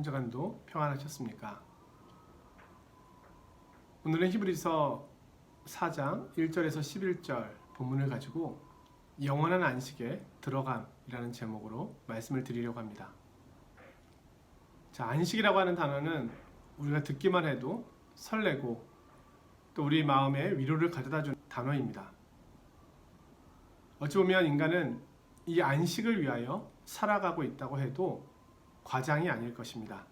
주간도 평안하셨습니까? 오늘은 히브리서 4장 1절에서 11절 본문을 가지고 영원한 안식에 들어감이라는 제목으로 말씀을 드리려고 합니다. 자, 안식이라고 하는 단어는 우리가 듣기만 해도 설레고 또 우리 마음에 위로를 가져다 주는 단어입니다. 어찌 보면 인간은 이 안식을 위하여 살아가고 있다고 해도 과장이 아닐 것입니다.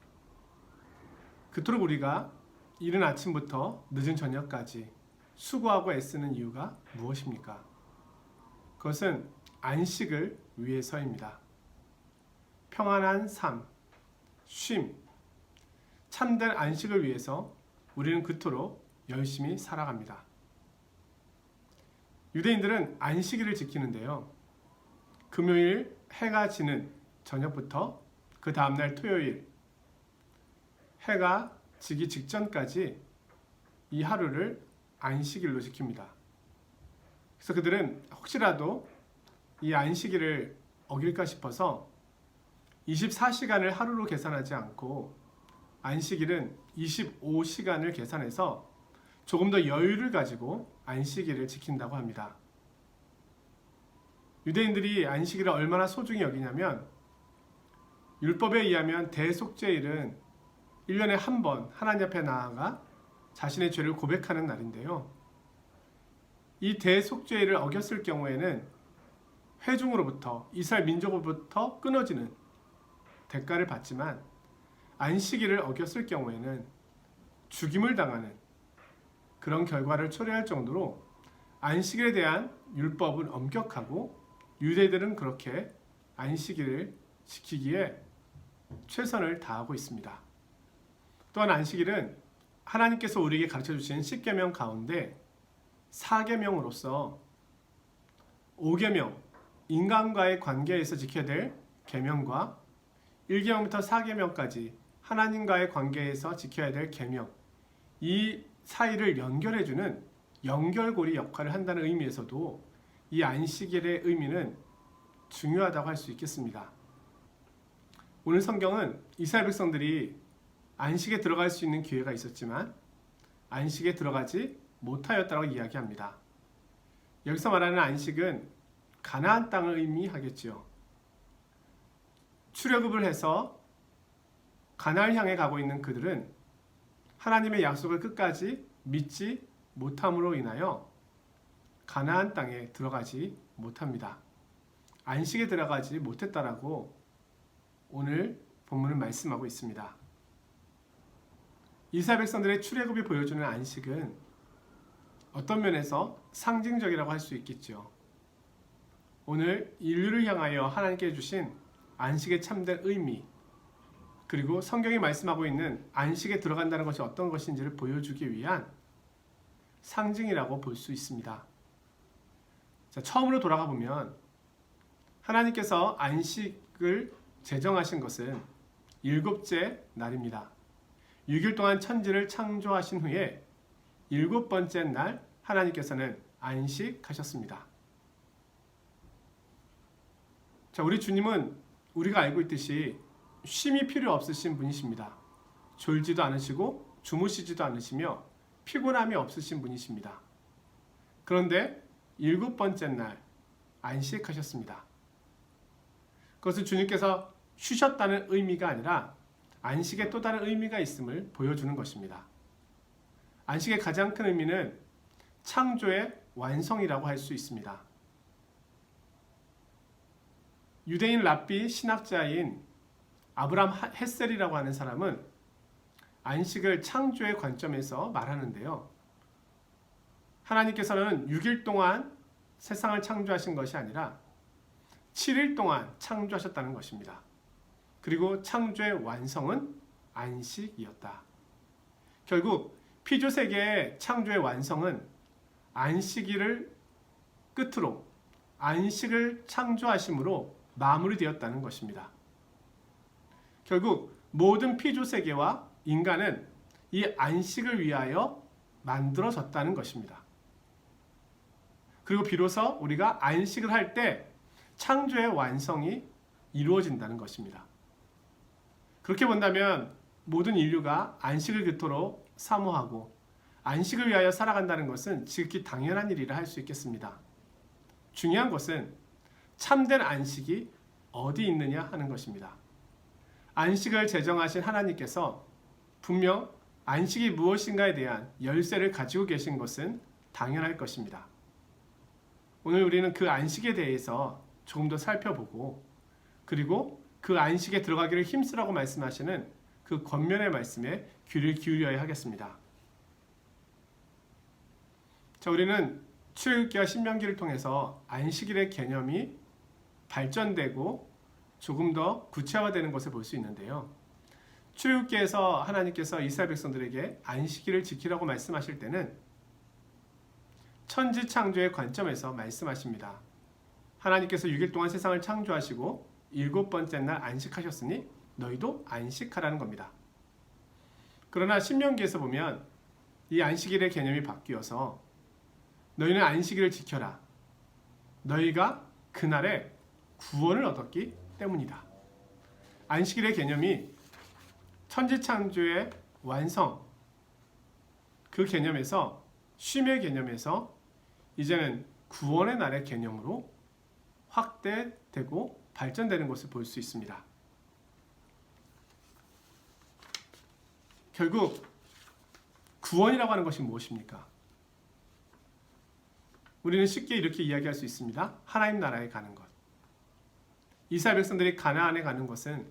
그토록 우리가 이른 아침부터 늦은 저녁까지 수고하고 애쓰는 이유가 무엇입니까? 그것은 안식을 위해서입니다. 평안한 삶, 쉼, 참된 안식을 위해서 우리는 그토록 열심히 살아갑니다. 유대인들은 안식일을 지키는데요. 금요일 해가 지는 저녁부터 그 다음날 토요일 해가 지기 직전까지 이 하루를 안식일로 지킵니다. 그래서 그들은 혹시라도 이 안식일을 어길까 싶어서 24시간을 하루로 계산하지 않고 안식일은 25시간을 계산해서 조금 더 여유를 가지고 안식일을 지킨다고 합니다. 유대인들이 안식일을 얼마나 소중히 여기냐면 율법에 의하면 대속죄일은 1년에 한 번 하나님 앞에 나아가 자신의 죄를 고백하는 날인데요. 이 대속죄일을 어겼을 경우에는 회중으로부터 이스라엘 민족으로부터 끊어지는 대가를 받지만 안식일을 어겼을 경우에는 죽임을 당하는 그런 결과를 초래할 정도로 안식일에 대한 율법은 엄격하고 유대인들은 그렇게 안식일을 지키기에 최선을 다하고 있습니다. 또한 안식일은 하나님께서 우리에게 가르쳐 주신 10계명 가운데 4계명으로서 5계명, 인간과의 관계에서 지켜야 될 계명과 1계명부터 4계명까지 하나님과의 관계에서 지켜야 될 계명, 이 사이를 연결해주는 연결고리 역할을 한다는 의미에서도 이 안식일의 의미는 중요하다고 할 수 있겠습니다. 오늘 성경은 이스라엘 백성들이 안식에 들어갈 수 있는 기회가 있었지만 안식에 들어가지 못하였다고 이야기합니다. 여기서 말하는 안식은 가나안 땅을 의미하겠지요. 출애굽을 해서 가나안을 향해 가고 있는 그들은 하나님의 약속을 끝까지 믿지 못함으로 인하여 가나안 땅에 들어가지 못합니다. 안식에 들어가지 못했다라고 오늘 본문은 말씀하고 있습니다. 이스라엘 백성들의 출애굽이 보여주는 안식은 어떤 면에서 상징적이라고 할 수 있겠죠. 오늘 인류를 향하여 하나님께 주신 안식의 참된 의미, 그리고 성경이 말씀하고 있는 안식에 들어간다는 것이 어떤 것인지를 보여주기 위한 상징이라고 볼 수 있습니다. 자, 처음으로 돌아가 보면 하나님께서 안식을 제정하신 것은 7째 날입니다. 6일 동안 천지를 창조하신 후에 7번째 날 하나님께서는 안식하셨습니다. 자, 우리 주님은 우리가 알고 있듯이 쉼이 필요 없으신 분이십니다. 졸지도 않으시고 주무시지도 않으시며 피곤함이 없으신 분이십니다. 그런데 7번째 날 안식하셨습니다. 그것은 주님께서 쉬셨다는 의미가 아니라 안식에 또 다른 의미가 있음을 보여주는 것입니다. 안식의 가장 큰 의미는 창조의 완성이라고 할 수 있습니다. 유대인 랍비 신학자인 아브람 햇셀이라고 하는 사람은 안식을 창조의 관점에서 말하는데요. 하나님께서는 6일 동안 세상을 창조하신 것이 아니라 7일 동안 창조하셨다는 것입니다. 그리고 창조의 완성은 안식이었다. 결국 피조세계의 창조의 완성은 안식일을 끝으로 안식을 창조하심으로 마무리되었다는 것입니다. 결국 모든 피조세계와 인간은 이 안식을 위하여 만들어졌다는 것입니다. 그리고 비로소 우리가 안식을 할 때 창조의 완성이 이루어진다는 것입니다. 그렇게 본다면 모든 인류가 안식을 그토록 사모하고 안식을 위하여 살아간다는 것은 지극히 당연한 일이라 할 수 있겠습니다. 중요한 것은 참된 안식이 어디 있느냐 하는 것입니다. 안식을 제정하신 하나님께서 분명 안식이 무엇인가에 대한 열쇠를 가지고 계신 것은 당연할 것입니다. 오늘 우리는 그 안식에 대해서 조금 더 살펴보고, 그리고 그 안식에 들어가기를 힘쓰라고 말씀하시는 그 권면의 말씀에 귀를 기울여야 하겠습니다. 자, 우리는 출애굽기와 신명기를 통해서 안식일의 개념이 발전되고 조금 더 구체화되는 것을 볼 수 있는데요. 출애굽기에서 하나님께서 이스라엘 백성들에게 안식일을 지키라고 말씀하실 때는 천지 창조의 관점에서 말씀하십니다. 하나님께서 6일 동안 세상을 창조하시고 7번째 날 안식하셨으니 너희도 안식하라는 겁니다. 그러나 신명기에서 보면 이 안식일의 개념이 바뀌어서 너희는 안식일을 지켜라. 너희가 그날에 구원을 얻었기 때문이다. 안식일의 개념이 천지창조의 완성, 그 개념에서, 쉼의 개념에서 이제는 구원의 날의 개념으로 확대되고 발전되는 것을 볼 수 있습니다. 결국 구원이라고 하는 것이 무엇입니까? 우리는 쉽게 이렇게 이야기할 수 있습니다. 하나님 나라에 가는 것. 이스라엘 백성들이 가나안에 가는 것은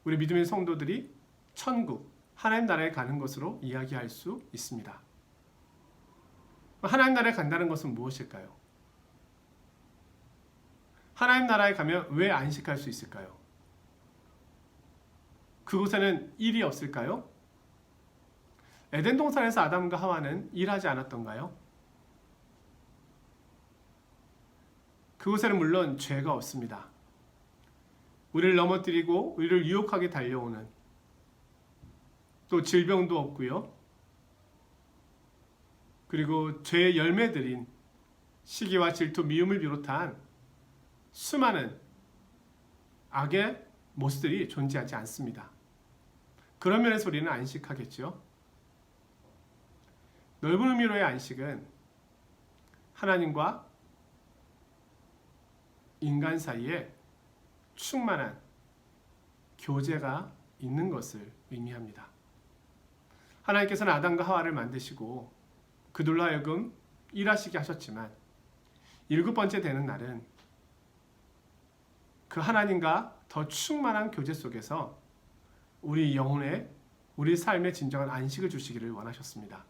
우리 믿음의 성도들이 천국, 하나님 나라에 가는 것으로 이야기할 수 있습니다. 하나님 나라에 간다는 것은 무엇일까요? 하나님 나라에 가면 왜 안식할 수 있을까요? 그곳에는 일이 없을까요? 에덴 동산에서 아담과 하와는 일하지 않았던가요? 그곳에는 물론 죄가 없습니다. 우리를 넘어뜨리고 우리를 유혹하게 달려오는, 또 질병도 없고요. 그리고 죄의 열매들인 시기와 질투, 미움을 비롯한 수많은 악의 모습들이 존재하지 않습니다. 그런 면에서 우리는 안식하겠죠. 넓은 의미로의 안식은 하나님과 인간 사이에 충만한 교제가 있는 것을 의미합니다. 하나님께서는 아담과 하와를 만드시고 그들로 하여금 일하시게 하셨지만 7번째 되는 날은 그 하나님과 더 충만한 교제 속에서 우리 영혼에, 우리 삶에 진정한 안식을 주시기를 원하셨습니다.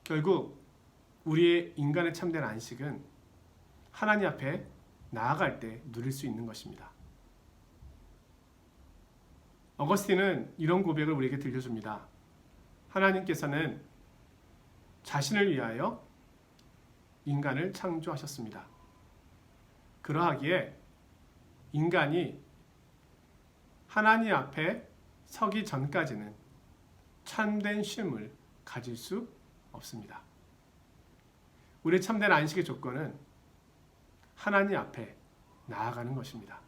결국 우리의 인간의 참된 안식은 하나님 앞에 나아갈 때 누릴 수 있는 것입니다. 어거스틴은 이런 고백을 우리에게 들려줍니다. 하나님께서는 자신을 위하여 인간을 창조하셨습니다. 그러하기에 인간이 하나님 앞에 서기 전까지는 참된 쉼을 가질 수 없습니다. 우리 참된 안식의 조건은 하나님 앞에 나아가는 것입니다.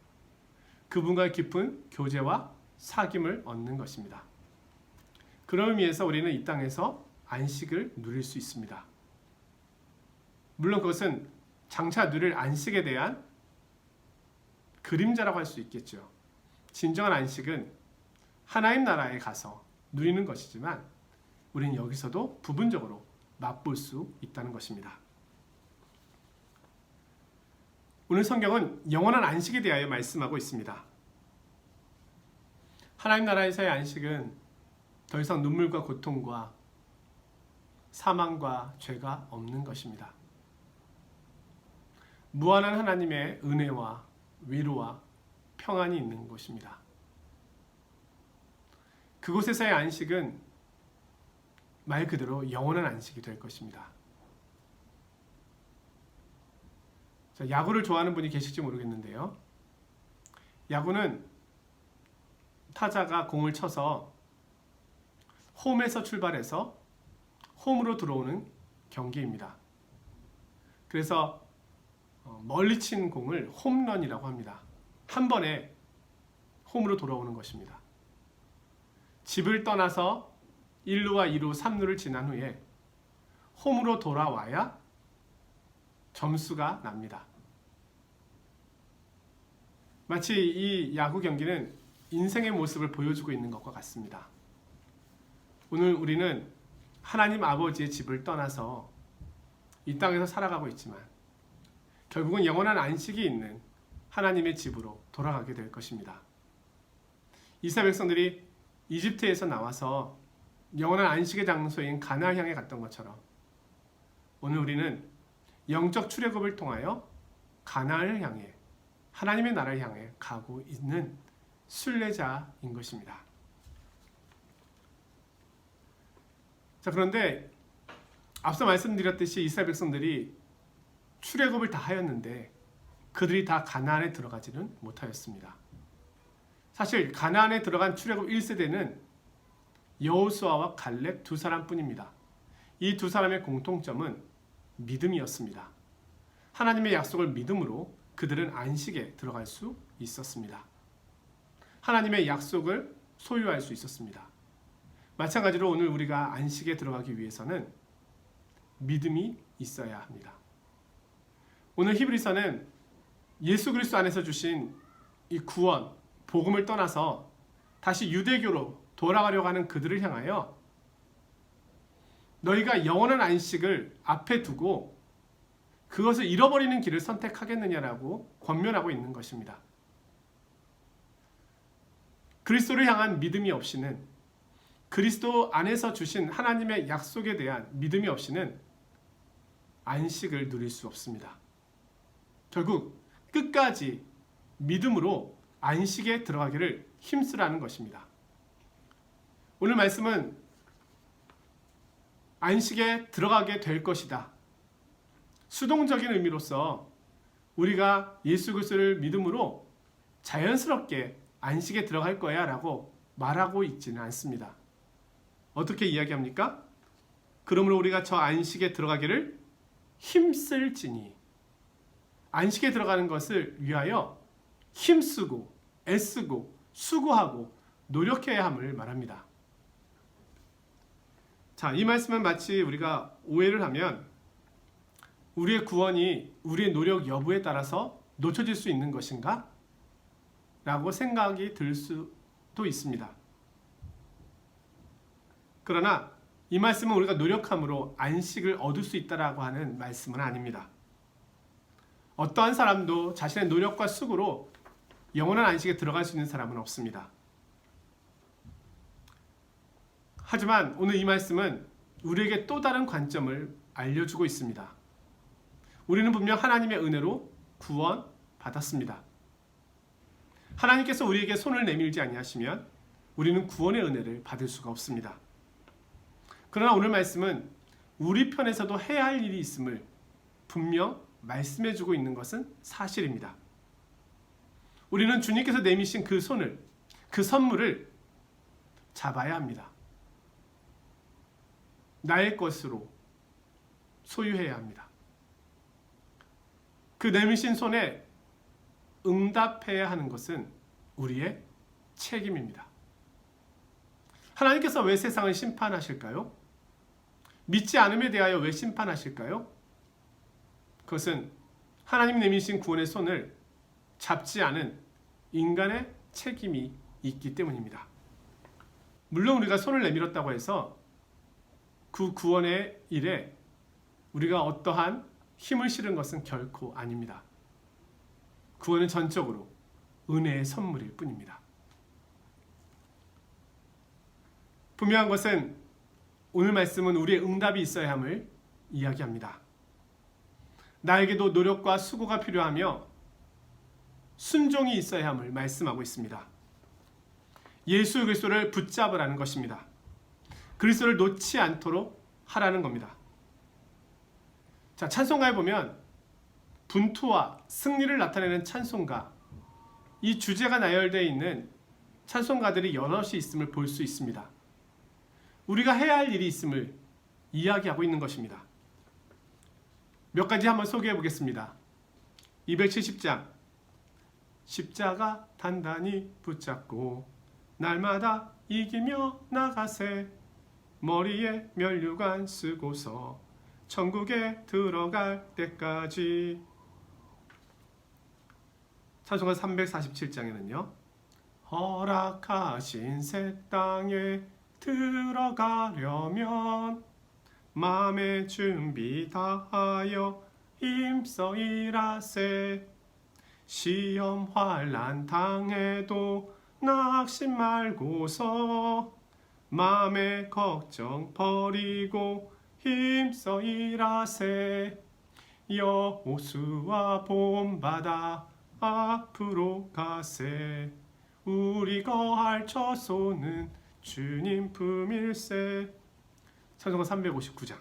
그분과의 깊은 교제와 사귐을 얻는 것입니다. 그런 의미에서 우리는 이 땅에서 안식을 누릴 수 있습니다. 물론 그것은 장차 누릴 안식에 대한 그림자라고 할 수 있겠죠. 진정한 안식은 하나님 나라에 가서 누리는 것이지만 우리는 여기서도 부분적으로 맛볼 수 있다는 것입니다. 오늘 성경은 영원한 안식에 대하여 말씀하고 있습니다. 하나님 나라에서의 안식은 더 이상 눈물과 고통과 사망과 죄가 없는 것입니다. 무한한 하나님의 은혜와 위로와 평안이 있는 곳입니다. 그곳에서의 안식은 말 그대로 영원한 안식이 될 것입니다. 자, 야구를 좋아하는 분이 계실지 모르겠는데요. 야구는 타자가 공을 쳐서 홈에서 출발해서 홈으로 들어오는 경기입니다. 그래서 멀리 친 공을 홈런이라고 합니다. 한 번에 홈으로 돌아오는 것입니다. 집을 떠나서 1루와 2루, 3루를 지난 후에 홈으로 돌아와야 점수가 납니다. 마치 이 야구 경기는 인생의 모습을 보여주고 있는 것과 같습니다. 오늘 우리는 하나님 아버지의 집을 떠나서 이 땅에서 살아가고 있지만 결국은 영원한 안식이 있는 하나님의 집으로 돌아가게 될 것입니다. 이스라엘 백성들이 이집트에서 나와서 영원한 안식의 장소인 가나안 향해 갔던 것처럼 오늘 우리는 영적 출애굽을 통하여 가나안을 향해 하나님의 나라를 향해 가고 있는 순례자인 것입니다. 자, 그런데 앞서 말씀드렸듯이 이스라엘 백성들이 출애굽을 다 하였는데 그들이 다 가나안에 들어가지는 못하였습니다. 사실 가나안에 들어간 출애굽 1세대는 여호수아와 갈렙 두 사람뿐입니다. 이 두 사람의 공통점은 믿음이었습니다. 하나님의 약속을 믿음으로 그들은 안식에 들어갈 수 있었습니다. 하나님의 약속을 소유할 수 있었습니다. 마찬가지로 오늘 우리가 안식에 들어가기 위해서는 믿음이 있어야 합니다. 오늘 히브리서는 예수 그리스도 안에서 주신 이 구원, 복음을 떠나서 다시 유대교로 돌아가려고 하는 그들을 향하여 너희가 영원한 안식을 앞에 두고 그것을 잃어버리는 길을 선택하겠느냐라고 권면하고 있는 것입니다. 그리스도를 향한 믿음이 없이는, 그리스도 안에서 주신 하나님의 약속에 대한 믿음이 없이는 안식을 누릴 수 없습니다. 결국 끝까지 믿음으로 안식에 들어가기를 힘쓰라는 것입니다. 오늘 말씀은 안식에 들어가게 될 것이다. 수동적인 의미로서 우리가 예수 그리스도를 믿음으로 자연스럽게 안식에 들어갈 거야 라고 말하고 있지는 않습니다. 어떻게 이야기합니까? 그러므로 우리가 저 안식에 들어가기를 힘쓸지니, 안식에 들어가는 것을 위하여 힘쓰고 애쓰고 수고하고 노력해야 함을 말합니다. 자, 이 말씀은 마치 우리가 오해를 하면 우리의 구원이 우리의 노력 여부에 따라서 놓쳐질 수 있는 것인가? 라고 생각이 들 수도 있습니다. 그러나 이 말씀은 우리가 노력함으로 안식을 얻을 수 있다라고 하는 말씀은 아닙니다. 어떠한 사람도 자신의 노력과 수고로 영원한 안식에 들어갈 수 있는 사람은 없습니다. 하지만 오늘 이 말씀은 우리에게 또 다른 관점을 알려주고 있습니다. 우리는 분명 하나님의 은혜로 구원 받았습니다. 하나님께서 우리에게 손을 내밀지 아니하시면 우리는 구원의 은혜를 받을 수가 없습니다. 그러나 오늘 말씀은 우리 편에서도 해야 할 일이 있음을 분명 말씀해주고 있는 것은 사실입니다. 우리는 주님께서 내미신 그 손을, 그 선물을 잡아야 합니다. 나의 것으로 소유해야 합니다. 그 내미신 손에 응답해야 하는 것은 우리의 책임입니다. 하나님께서 왜 세상을 심판하실까요? 믿지 않음에 대하여 왜 심판하실까요? 그것은 하나님 내미신 구원의 손을 잡지 않은 인간의 책임이 있기 때문입니다. 물론 우리가 손을 내밀었다고 해서 그 구원의 일에 우리가 어떠한 힘을 실은 것은 결코 아닙니다. 구원은 전적으로 은혜의 선물일 뿐입니다. 분명한 것은 오늘 말씀은 우리의 응답이 있어야 함을 이야기합니다. 나에게도 노력과 수고가 필요하며 순종이 있어야 함을 말씀하고 있습니다. 예수 그리스도를 붙잡으라는 것입니다. 그리스도를 놓지 않도록 하라는 겁니다. 자, 찬송가에 보면 분투와 승리를 나타내는 찬송가, 이 주제가 나열되어 있는 찬송가들이 여럿이 있음을 볼 수 있습니다. 우리가 해야 할 일이 있음을 이야기하고 있는 것입니다. 몇 가지 한번 소개해 보겠습니다. 270장 십자가 단단히 붙잡고 날마다 이기며 나가세. 머리에 면류관 쓰고서 천국에 들어갈 때까지. 찬송가 347장에는요. 허락하신 새 땅에 들어가려면 마음의 준비 다하여 힘써 일하세. 시험 환난 당해도 낙심 말고서 마음의 걱정 버리고 힘써 일하세. 여호수아 본받아 앞으로 가세. 우리 거할 처소는 주님 품일세. 찬송가 359장.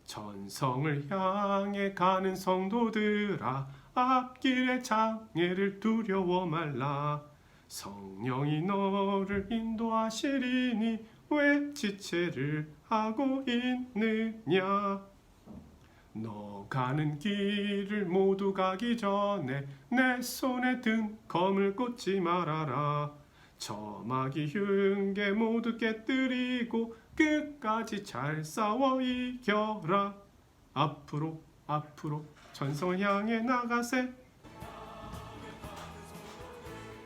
전성을 향해 가는 성도들아, 앞길의 장애를 두려워 말라. 성령이 너를 인도하시리니 왜 지체를 하고 있느냐. 너 가는 길을 모두 가기 전에 내 손에 든 검을 꽂지 말아라. 저마귀 흉계 모두 깨뜨리고 끝까지 잘 싸워 이겨라. 앞으로 앞으로 전성을 향해 나가세.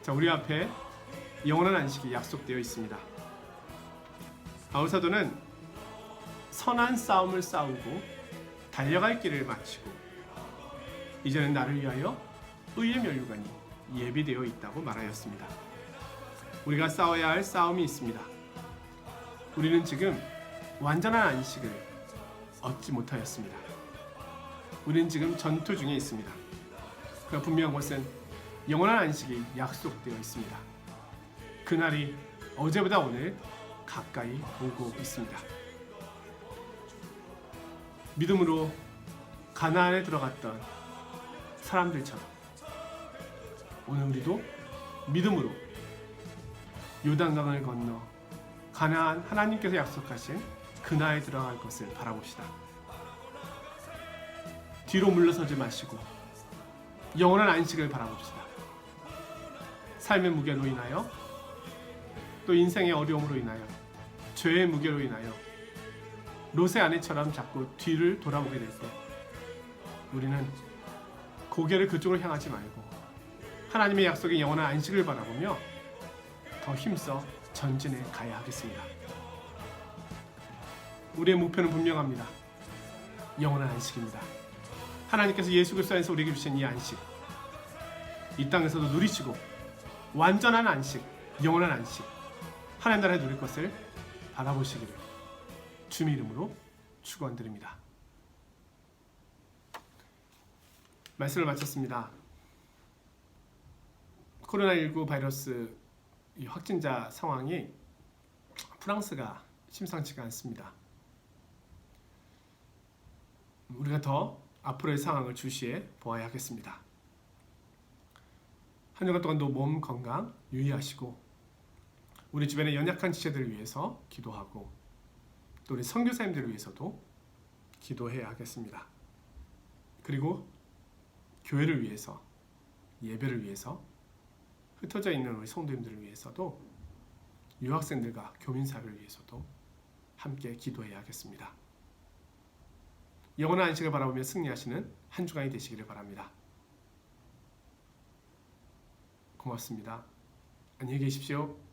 자, 우리 앞에 영원한 안식이 약속되어 있습니다. 바울사도는 선한 싸움을 싸우고 달려갈 길을 마치고 이제는 나를 위하여 의의 면류관이 예비되어 있다고 말하였습니다. 우리가 싸워야 할 싸움이 있습니다. 우리는 지금 완전한 안식을 얻지 못하였습니다. 우리는 지금 전투 중에 있습니다. 그러나 분명한 것은 영원한 안식이 약속되어 있습니다. 그날이 어제보다 오늘 가까이 오고 있습니다. 믿음으로 가나안에 들어갔던 사람들처럼 오늘 우리도 믿음으로 요단강을 건너 가나안 하나님께서 약속하신 그나라에 들어갈 것을 바라봅시다. 뒤로 물러서지 마시고 영원한 안식을 바라봅시다. 삶의 무게로 인하여 또 인생의 어려움으로 인하여 죄의 무게로 인하여 롯의 아내처럼 자꾸 뒤를 돌아보게 될 때 우리는 고개를 그쪽으로 향하지 말고 하나님의 약속의 영원한 안식을 바라보며 더 힘써 전진해 가야 하겠습니다. 우리의 목표는 분명합니다. 영원한 안식입니다. 하나님께서 예수 그리스도 안에서 우리에게 주신 이 안식, 이 땅에서도 누리시고 완전한 안식, 영원한 안식, 하나님 나라에 누릴 것을 바라보시기를 주님의 이름으로 축원드립니다. 말씀을 마쳤습니다. 코로나19 바이러스 확진자 상황이 프랑스가 심상치가 않습니다. 우리가 더 앞으로의 상황을 주시해 보아야 하겠습니다. 한 주간 동안도 몸 건강 유의하시고 우리 주변의 연약한 지체들을 위해서 기도하고 또 우리 선교사님들을 위해서도 기도해야 하겠습니다. 그리고 교회를 위해서, 예배를 위해서, 흩어져 있는 우리 성도님들을 위해서도, 유학생들과 교민사를 위해서도 함께 기도해야 하겠습니다. 영원한 안식을 바라보며 승리하시는 한 주간이 되시기를 바랍니다. 고맙습니다. 안녕히 계십시오.